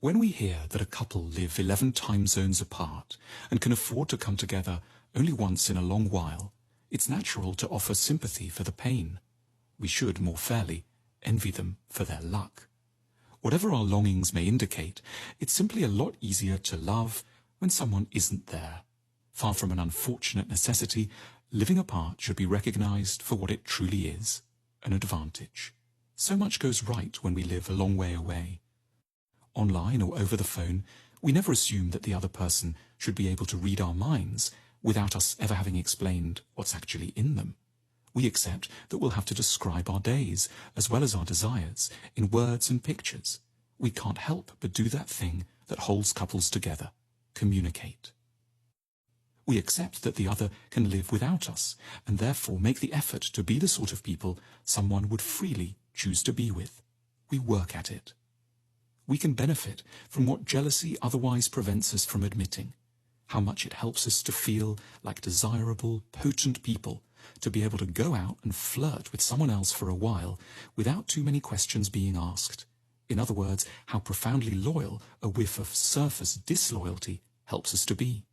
When we hear that a couple live 11 time zones apart and can afford to come together only once in a long while, it's natural to offer sympathy for the pain. We should, more fairly, envy them for their luck. Whatever our longings may indicate, it's simply a lot easier to love when someone isn't there. Far from an unfortunate necessity, living apart should be recognized for what it truly is, an advantage. So much goes right when we live a long way away. Online or over the phone, we never assume that the other person should be able to read our minds without us ever having explained what's actually in them. We accept that we'll have to describe our days, as well as our desires, in words and pictures. We can't help but do that thing that holds couples together: communicate. We accept that the other can live without us, and therefore make the effort to be the sort of people someone would freely choose to be with. We work at it. We can benefit from what jealousy otherwise prevents us from admitting: how much it helps us to feel like desirable, potent people, to be able to go out and flirt with someone else for a while without too many questions being asked. In other words, how profoundly loyal a whiff of surface disloyalty helps us to be.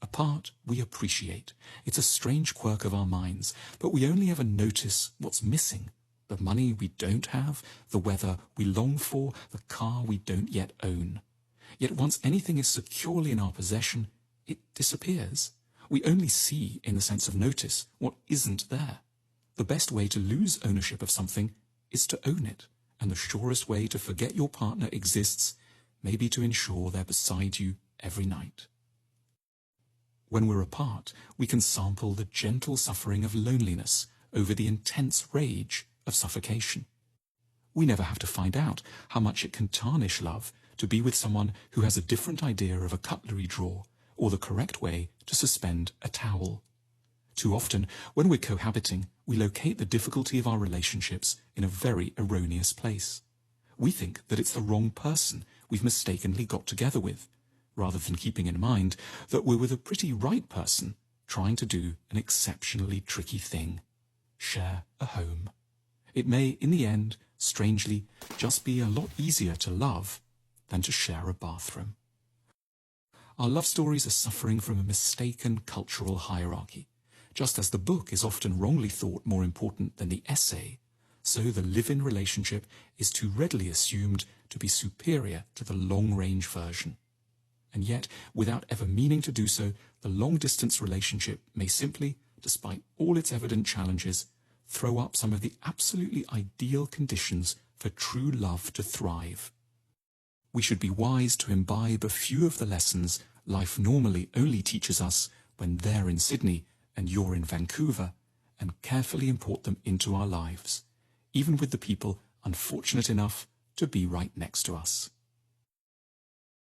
Apart, we appreciate. It's a strange quirk of our minds, but we only ever notice what's missing: the money we don't have, the weather we long for, the car we don't yet own. Yet once anything is securely in our possession, it disappears. We only see, in the sense of notice, what isn't there. The best way to lose ownership of something is to own it, and the surest way to forget your partner exists may be to ensure they're beside you every night. When we're apart, we can sample the gentle suffering of loneliness over the intense rage of suffocation. We never have to find out how much it can tarnish love to be with someone who has a different idea of a cutlery drawer or the correct way to suspend a towel. Too often, when we're cohabiting, we locate the difficulty of our relationships in a very erroneous place. We think that it's the wrong person we've mistakenly got together with, rather than keeping in mind that we're with a pretty right person trying to do an exceptionally tricky thing: share a home. It may, in the end, strangely, just be a lot easier to love than to share a bathroom. Our love stories are suffering from a mistaken cultural hierarchy. Just as the book is often wrongly thought more important than the essay, so the live-in relationship is too readily assumed to be superior to the long-range version. And yet, without ever meaning to do so, the long-distance relationship may simply, despite all its evident challenges, throw up some of the absolutely ideal conditions for true love to thrive. We should be wise to imbibe a few of the lessons life normally only teaches us when they're in Sydney and you're in Vancouver, and carefully import them into our lives, even with the people unfortunate enough to be right next to us.